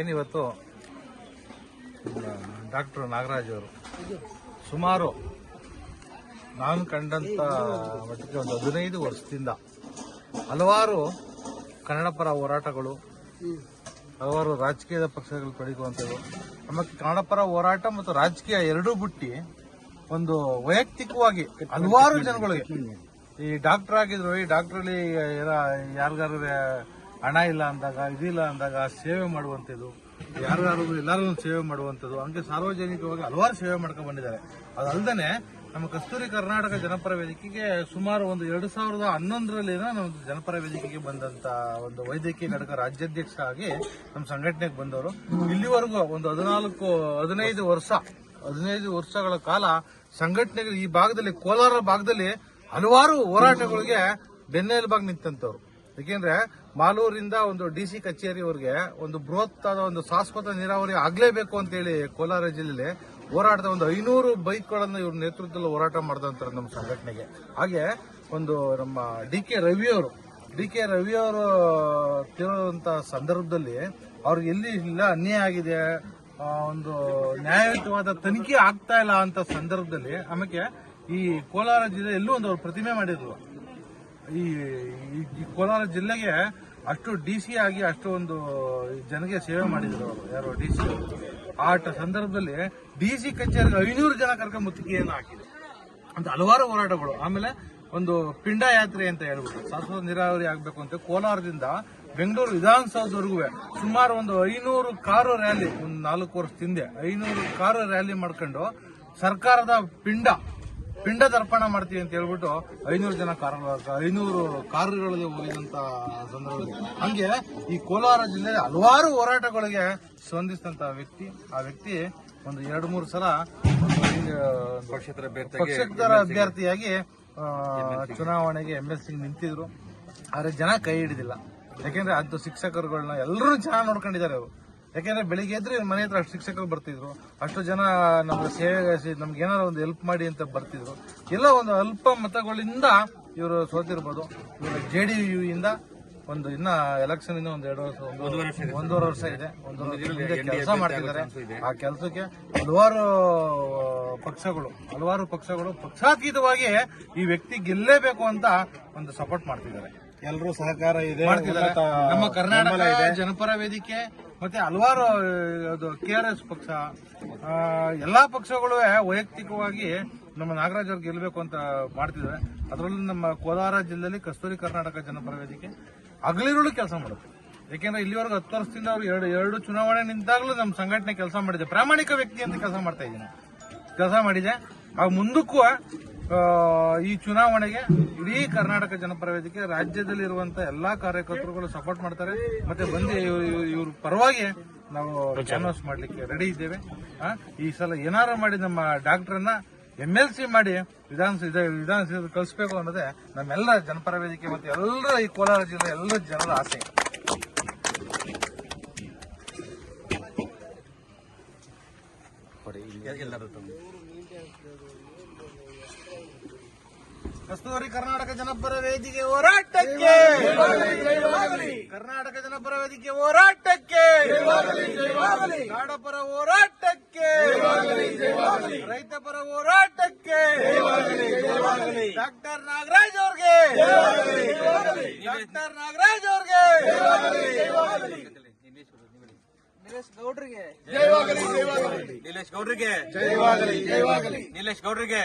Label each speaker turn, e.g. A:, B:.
A: ಏನಿವತ್ತು ಡಾಕ್ಟರ್ ನಾಗರಾಜ್ ಅವರು ಸುಮಾರು ನಾನು ಕಂಡಂತ ಮಟ್ಟಿಗೆ ಒಂದು 15 ವರ್ಷದಿಂದ ಹಲವಾರು ಕನ್ನಡ ಪರ ಹೋರಾಟಗಳು, ಹಲವಾರು ರಾಜಕೀಯದ ಪಕ್ಷಗಳು ತೊಡಗುವಂಥದ್ದು, ನಮಗೆ ಕನ್ನಡ ಪರ ಹೋರಾಟ ಮತ್ತು ರಾಜಕೀಯ ಎರಡೂ ಬಿಟ್ಟು ಒಂದು ವೈಯಕ್ತಿಕವಾಗಿ ಹಲವಾರು ಜನಗಳಿಗೆ ಈ ಡಾಕ್ಟರ್ ಆಗಿದ್ರು, ಈ ಡಾಕ್ಟ್ರಲ್ಲಿ ಯಾರಿಗಾರು ಹಣ ಇಲ್ಲ ಅಂದಾಗ, ಇದಿಲ್ಲ ಅಂದಾಗ ಸೇವೆ ಮಾಡುವಂಥದ್ದು, ಯಾರು ಎಲ್ಲರೂ ಸೇವೆ ಮಾಡುವಂಥದ್ದು, ಹಂಗೆ ಸಾರ್ವಜನಿಕವಾಗಿ ಹಲವಾರು ಸೇವೆ ಮಾಡ್ಕೊಂಡು ಬಂದಿದ್ದಾರೆ. ಅದಲ್ಲದೆ ನಮ್ಮ ಕಸ್ತೂರಿ ಕರ್ನಾಟಕ ಜನಪರ ವೇದಿಕೆಗೆ ಸುಮಾರು ಒಂದು 2011ರಲ್ಲಿ ನಮ್ಮ ಜನಪರ ವೇದಿಕೆಗೆ ಬಂದಂತ ಒಂದು ವೈದ್ಯಕೀಯ ಘಟಕ ರಾಜ್ಯಾಧ್ಯಕ್ಷ ಆಗಿ ನಮ್ಮ ಸಂಘಟನೆಗೆ ಬಂದವರು. ಇಲ್ಲಿವರೆಗೂ ಒಂದು 15 ವರ್ಷಗಳ ಕಾಲ ಸಂಘಟನೆಗೆ ಈ ಭಾಗದಲ್ಲಿ, ಕೋಲಾರ ಭಾಗದಲ್ಲಿ ಹಲವಾರು ಹೋರಾಟಗಳಿಗೆ ಬೆನ್ನೆಲುಬಾಗಿ ನಿಂತಂತವ್ರು. ಏಕೆಂದ್ರೆ ಮಾಲೂರಿಂದ ಒಂದು ಡಿಸಿ ಕಚೇರಿವರೆಗೆ ಒಂದು ಬೃಹತ್ ಆದ ಒಂದು ಶಾಶ್ವತ ನೀರಾವರಿ ಆಗ್ಲೇಬೇಕು ಅಂತ ಹೇಳಿ ಕೋಲಾರ ಜಿಲ್ಲೆಯಲ್ಲಿ ಹೋರಾಟದ ಒಂದು 500 ಬೈಕ್ಗಳನ್ನು ಇವ್ರ ನೇತೃತ್ವದಲ್ಲಿ ಹೋರಾಟ ಮಾಡಿದಂತಾರೆ ನಮ್ಮ ಸಂಘಟನೆಗೆ. ಹಾಗೆ ಒಂದು ನಮ್ಮ ಡಿ ಕೆ ರವಿ ಅವರು ತಿರುವಂತ ಸಂದರ್ಭದಲ್ಲಿ ಅವ್ರಿಗೆ ಎಲ್ಲಿ ಇಲ್ಲ ಅನ್ಯಾಯ ಆಗಿದೆ, ಒಂದು ನ್ಯಾಯಯುತವಾದ ತನಿಖೆ ಆಗ್ತಾ ಇಲ್ಲ ಅಂತ ಸಂದರ್ಭದಲ್ಲಿ ಆಮೇಲೆ ಈ ಕೋಲಾರ ಜಿಲ್ಲೆ ಎಲ್ಲೂ ಒಂದು ಅವ್ರ ಪ್ರತಿಮೆ ಮಾಡಿದ್ರು. ಈ ಕೋಲಾರ ಜಿಲ್ಲೆಗೆ ಅಷ್ಟು ಡಿಸಿ ಆಗಿ ಅಷ್ಟು ಒಂದು ಜನಗೆ ಸೇವೆ ಮಾಡಿದ್ರು ಅವರು, ಯಾರು ಡಿಸಿ. ಆ ಸಂದರ್ಭದಲ್ಲಿ ಡಿಸಿ ಕಚೇರಿಗೆ 500 ಜನ ಕರ್ಕೊಂಡು ಮುತ್ತಿಗೆಯನ್ನು ಹಾಕಿದೆ ಅಂತ ಹಲವಾರು ಹೋರಾಟಗಳು. ಆಮೇಲೆ ಒಂದು ಪಿಂಡ ಯಾತ್ರೆ ಅಂತ ಹೇಳ್ಬಿಟ್ಟು ಶಾಶ್ವತ ನೀರಾವರಿ ಆಗ್ಬೇಕು ಅಂತ ಕೋಲಾರದಿಂದ ಬೆಂಗಳೂರು ವಿಧಾನಸೌಧವರೆಗೂ ಸುಮಾರು ಒಂದು 500 ಕಾರು ರ್ಯಾಲಿ, ಒಂದು 4 ವರ್ಷದ ಹಿಂದೆ 500 ಕಾರು ರ್ಯಾಲಿ ಮಾಡ್ಕೊಂಡು ಸರ್ಕಾರದ ಪಿಂಡ ತರ್ಪಣ ಮಾಡ್ತೀವಿ ಅಂತ ಹೇಳ್ಬಿಟ್ಟು 500 ಕಾರುಗಳಲ್ಲಿ ಹೋಗಿದಂತ ಸಂದರ್ಭದಲ್ಲಿ ಹಂಗೆ ಈ ಕೋಲಾರ ಜಿಲ್ಲೆಯ ಹಲವಾರು ಹೋರಾಟಗಳಿಗೆ ಸ್ಪಂದಿಸಿದಂತ ವ್ಯಕ್ತಿ. ಆ ವ್ಯಕ್ತಿ ಒಂದು 2-3 ಸಲ ಪಕ್ಷೇತರ ಅಭ್ಯರ್ಥಿಯಾಗಿ ಚುನಾವಣೆಗೆ MLC ನಿಂತಿದ್ರು. ಆದ್ರೆ ಜನ ಕೈ ಹಿಡಿದಿಲ್ಲ. ಯಾಕೆಂದ್ರೆ ಅದು ಶಿಕ್ಷಕರುಗಳನ್ನ ಎಲ್ಲರೂ ಚೆನ್ನಾಗಿ ನೋಡ್ಕೊಂಡಿದ್ದಾರೆ ಅವರು. ಯಾಕೆಂದ್ರೆ ಬೆಳಿಗ್ಗೆ ಎದ್ರೆ ಮನೆ ಹತ್ರ ಅಷ್ಟು ಶಿಕ್ಷಕರು ಬರ್ತಿದ್ರು, ಅಷ್ಟು ಜನ ನಮ್ಗೆ ಸೇವೆ, ನಮ್ಗೆ ಏನಾರ ಒಂದು ಹೆಲ್ಪ್ ಮಾಡಿ ಅಂತ ಬರ್ತಿದ್ರು. ಎಲ್ಲ ಒಂದು ಅಲ್ಪ ಮತಗಳಿಂದ ಇವರು ಸೋತಿರ್ಬೋದು. ಇವರು JDU ಇಂದ ಒಂದು ಇನ್ನ ಎಲೆಕ್ಷನ್ ಇಂದ ಒಂದೂವರೆ ವರ್ಷ ಇದೆ, ಕೆಲಸ ಮಾಡ್ತಿದ್ದಾರೆ. ಆ ಕೆಲಸಕ್ಕೆ ಹಲವಾರು ಪಕ್ಷಗಳು ಪಕ್ಷಾತೀತವಾಗಿ ಈ ವ್ಯಕ್ತಿ ಗೆಲ್ಲೇಬೇಕು ಅಂತ ಒಂದು ಸಪೋರ್ಟ್ ಮಾಡ್ತಿದ್ದಾರೆ. ಎಲ್ಲರೂ ಸಹಕಾರ ಇದೆ. ನಮ್ಮ ಕರ್ನಾಟಕ ಜನಪರ ವೇದಿಕೆ ಮತ್ತೆ ಹಲವಾರು KRS ಪಕ್ಷ, ಎಲ್ಲಾ ಪಕ್ಷಗಳು ವೈಯಕ್ತಿಕವಾಗಿ ನಮ್ಮ ನಾಗರಾಜ್ ಅವ್ರು ಗೆಲ್ಲಬೇಕು ಅಂತ ಮಾಡ್ತಿದ್ದಾರೆ. ಅದರಲ್ಲೂ ನಮ್ಮ ಕೋಲಾರ ಜಿಲ್ಲೆಯಲ್ಲಿ ಕಸ್ತೂರಿ ಕರ್ನಾಟಕ ಜನಪರ ವೇದಿಕೆ ಹಗಲಿರುಳು ಕೆಲಸ ಮಾಡುತ್ತೆ. ಯಾಕೆಂದ್ರೆ ಇಲ್ಲಿವರೆಗೂ 10 ವರ್ಷದಿಂದ ಅವರು ಎರಡು ಚುನಾವಣೆ ನಿಂತಾಗಲೂ ನಮ್ಮ ಸಂಘಟನೆ ಕೆಲಸ ಮಾಡಿದೆ. ಪ್ರಾಮಾಣಿಕ ವ್ಯಕ್ತಿ ಅಂತ ಕೆಲಸ ಮಾಡಿದೆ. ಆ ಮುಂದಕ್ಕೂ ಈ ಚುನಾವಣೆಗೆ ಇಡೀ ಕರ್ನಾಟಕ ಜನಪರ ವೇದಿಕೆ ರಾಜ್ಯದಲ್ಲಿರುವಂತ ಎಲ್ಲಾ ಕಾರ್ಯಕರ್ತರುಗಳು ಸಪೋರ್ಟ್ ಮಾಡ್ತಾರೆ. ಮತ್ತೆ ಬಂದು ಇವ್ರ ಪರವಾಗಿ ನಾವು ಕ್ಯಾನ್ವಾಸ್ ಮಾಡ್ಲಿಕ್ಕೆ ರೆಡಿ ಇದ್ದೇವೆ. ಈ ಸಲ ಏನಾರು ಮಾಡಿ ನಮ್ಮ ಡಾಕ್ಟರ್ನ MLC ಮಾಡಿ ವಿಧಾನಸೌಧ ಕಳಿಸಬೇಕು ಅನ್ನೋದೇ ನಮ್ಮೆಲ್ಲ ಜನಪರ ವೇದಿಕೆ ಮತ್ತೆ ಎಲ್ಲರ ಈ ಕೋಲಾರ ಜಿಲ್ಲೆ ಎಲ್ಲ ಜನರ ಆಸೆ. ಕಸ್ತೂರಿ ಕರ್ನಾಟಕ ಜನಪರ ವೇದಿಕೆ ಹೋರಾಟಕ್ಕೆ, ಕರ್ನಾಟಕ ಜನಪರ ವೇದಿಕೆ ಹೋರಾಟಕ್ಕೆ, ನಾಡಪರ ಹೋರಾಟಕ್ಕೆ, ರೈತ ಪರ ಹೋರಾಟಕ್ಕೆ, ಡಾಕ್ಟರ್ ನಾಗರಾಜ್ ಅವ್ರಿಗೆ, ನಿಲೇಶ್ ಗೌಡ್ರಿಗೆ,